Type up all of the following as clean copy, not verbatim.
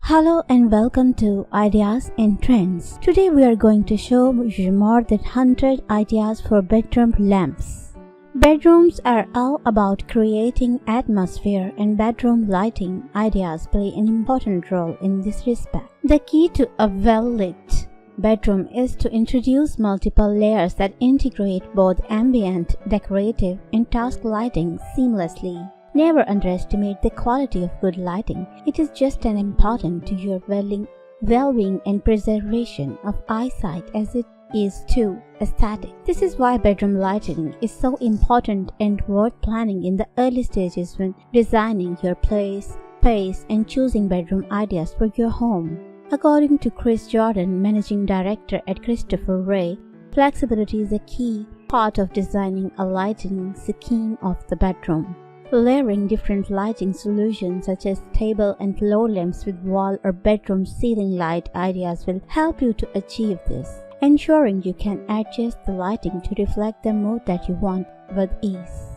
Hello and welcome to Ideas and Trends. Today we are going to show you more than 100 ideas for bedroom lamps. Bedrooms are all about creating atmosphere, and bedroom lighting ideas play an important role in this respect. The key to a well-lit bedroom is to introduce multiple layers that integrate both ambient, decorative, and task lighting seamlessly. Never underestimate the quality of good lighting. It is just as important to your well-being and preservation of eyesight as it is to aesthetic. This is why bedroom lighting is so important and worth planning in the early stages when designing your place, space, and choosing bedroom ideas for your home. According to Chris Jordan, managing director at Christopher Wray, flexibility is a key part of designing a lighting scheme of the bedroom. Layering different lighting solutions such as table and floor lamps with wall or bedroom ceiling light ideas will help you to achieve this, ensuring you can adjust the lighting to reflect the mood that you want with ease.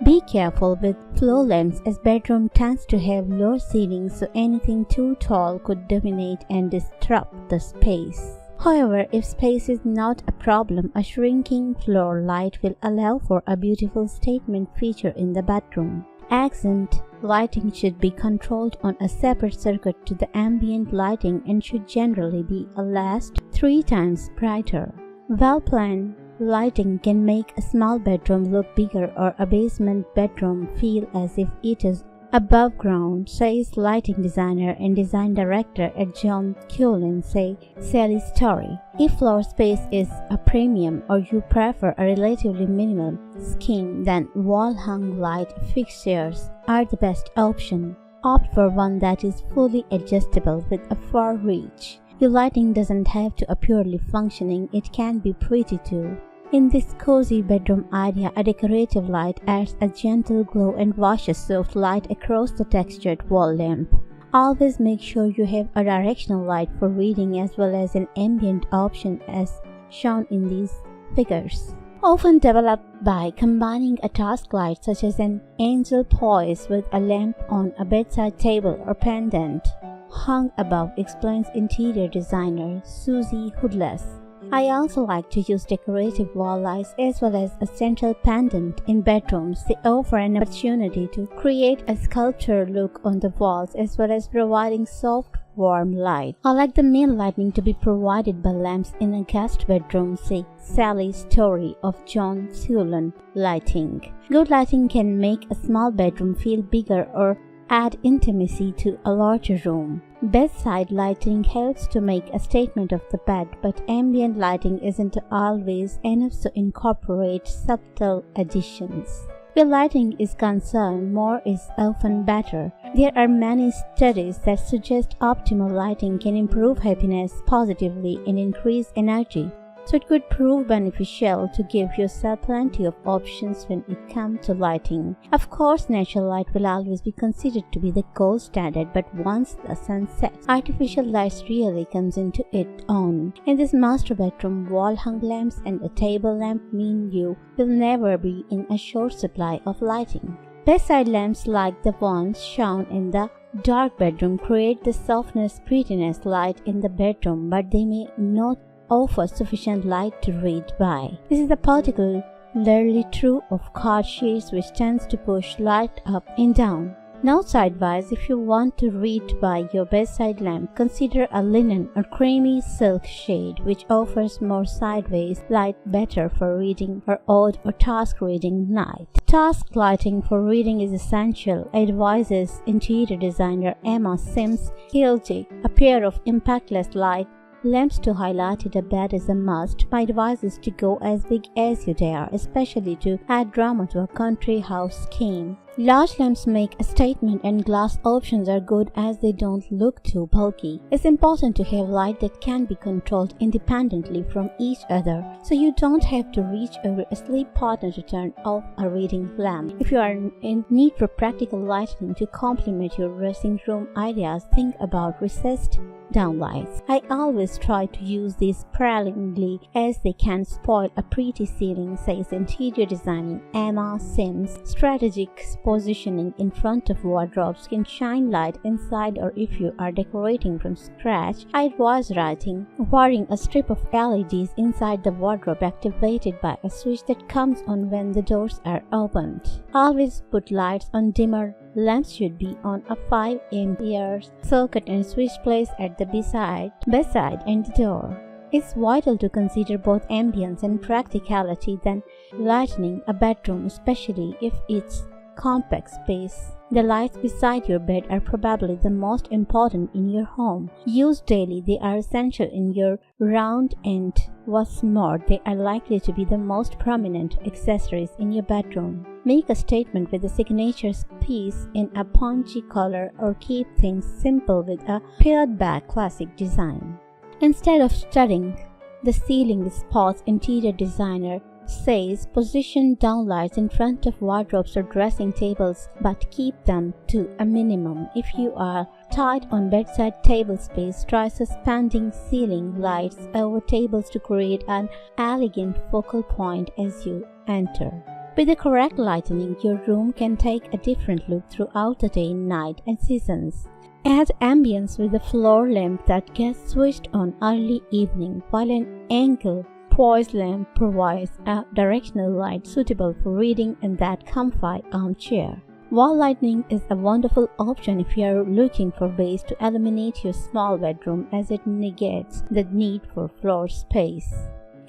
Be careful with floor lamps, as bedroom tends to have low ceilings, so anything too tall could dominate and disrupt the space. However, if space is not a problem, a shrinking floor light will allow for a beautiful statement feature in the bedroom. Accent lighting should be controlled on a separate circuit to the ambient lighting and should generally be at least 3 times brighter. Well-planned lighting can make a small bedroom look bigger or a basement bedroom feel as if it is above ground, says lighting designer and design director at John Cullen, Sally Story. If floor space is a premium or you prefer a relatively minimal scheme, then wall-hung light fixtures are the best option. Opt for one that is fully adjustable with a far reach. Your lighting doesn't have to appear purely functioning, it can be pretty too. In this cozy bedroom idea, a decorative light adds a gentle glow and washes soft light across the textured wall lamp. Always make sure you have a directional light for reading as well as an ambient option as shown in these figures. Often developed by combining a task light such as an angel poise with a lamp on a bedside table or pendant hung above, explains interior designer Susie Hoodless. I also like to use decorative wall lights as well as a central pendant in bedrooms. They offer an opportunity to create a sculptured look on the walls as well as providing soft, warm light. I like the main lighting to be provided by lamps in a guest bedroom, say Sally Story of John Cullen Lighting. Good lighting can make a small bedroom feel bigger or add intimacy to a larger room. Bedside lighting helps to make a statement of the bed, but ambient lighting isn't always enough, so incorporate subtle additions. Where lighting is concerned, more is often better. There are many studies that suggest optimal lighting can improve happiness positively and increase energy. So it could prove beneficial to give yourself plenty of options when it comes to lighting. Of course, natural light will always be considered to be the gold standard, but once the sun sets, artificial lights really comes into its own. In this master bedroom, wall-hung lamps and a table lamp mean you will never be in a short supply of lighting. Bedside lamps like the ones shown in the dark bedroom create the softness, prettiness light in the bedroom, but they may not offer sufficient light to read by. This is particularly true of card shades, which tends to push light up and down. Now sidewise, if you want to read by your bedside lamp, consider a linen or creamy silk shade which offers more sideways light, better for reading or odd or task reading night. Task lighting for reading is essential, advises interior designer Emma Sims Hiltig. A pair of impactless light lamps to highlight a bed is a must. My advice is to go as big as you dare, especially to add drama to a country house scheme. Large lamps make a statement and glass options are good as they don't look too bulky. It's important to have light that can be controlled independently from each other, so you don't have to reach over a sleep partner to turn off a reading lamp. If you are in need for practical lighting to complement your dressing room ideas, think about recessed downlights. I always try to use these sparingly as they can spoil a pretty ceiling, says interior designer Emma Sims. Strategic positioning in front of wardrobes can shine light inside, or if you are decorating from scratch, I advise wiring a strip of LEDs inside the wardrobe activated by a switch that comes on when the doors are opened. Always put lights on dimmer. Lamps should be on a 5 ampere circuit and switch placed at the bedside and the door. It's vital to consider both ambience and practicality when lighting a bedroom, especially if it's compact space. The lights beside your bed are probably the most important in your home. Used daily, they are essential in your round, and what's more, they are likely to be the most prominent accessories in your bedroom. Make a statement with a signature piece in a punchy color, or keep things simple with a pared-back classic design. Instead of studying the ceiling with spots, interior designer says position downlights in front of wardrobes or dressing tables, but keep them to a minimum. If you are tight on bedside table space, try suspending ceiling lights over tables to create an elegant focal point as you enter. With the correct lighting, your room can take a different look throughout the day, night, and seasons. Add ambience with a floor lamp that gets switched on early evening, while an angle poise lamp provides a directional light suitable for reading in that comfy armchair. Wall lighting is a wonderful option if you are looking for ways to illuminate your small bedroom, as it negates the need for floor space.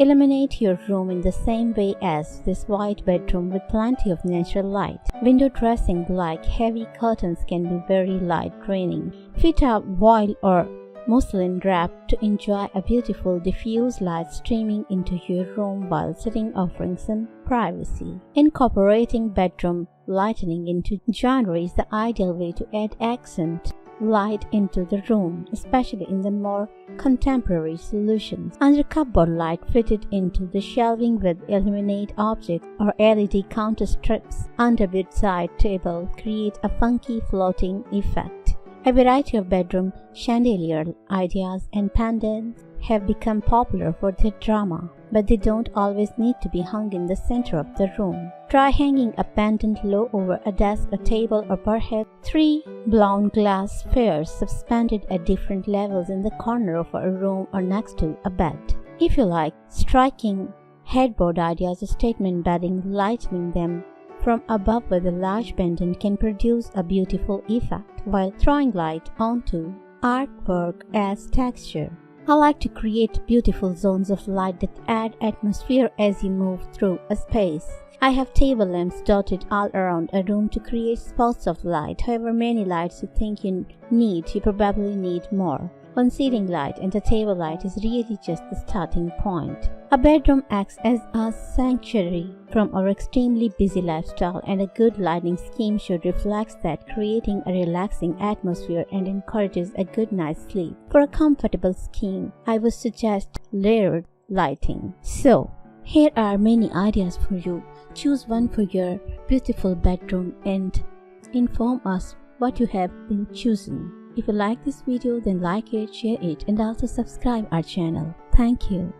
Illuminate your room in the same way as this white bedroom with plenty of natural light. Window dressing like heavy curtains can be very light draining. Fit a voile or muslin wrap to enjoy a beautiful diffuse light streaming into your room while sitting, offering some privacy. Incorporating bedroom lighting into genre is the ideal way to add accent light into the room, especially in the more contemporary solutions. Under cupboard light fitted into the shelving with illuminate objects or LED counter strips under bedside table create a funky floating effect. A variety of bedroom chandelier ideas and pendants have become popular for their drama, but they don't always need to be hung in the center of the room. Try hanging a pendant low over a desk, a table, or perhaps 3 blown glass spheres suspended at different levels in the corner of a room or next to a bed. If you like striking headboard ideas, statement bedding, lighting them from above with a large pendant can produce a beautiful effect, while throwing light onto artwork adds texture. I like to create beautiful zones of light that add atmosphere as you move through a space. I have table lamps dotted all around a room to create spots of light. However many lights you think you need, you probably need more. One ceiling light and a table light is really just the starting point. A bedroom acts as a sanctuary from our extremely busy lifestyle, and a good lighting scheme should reflect that, creating a relaxing atmosphere and encourages a good night's sleep. For a comfortable scheme, I would suggest layered lighting. So, here are many ideas for you. Choose one for your beautiful bedroom and inform us what you have been choosing. If you like this video, then like it, share it, and also subscribe our channel. Thank you.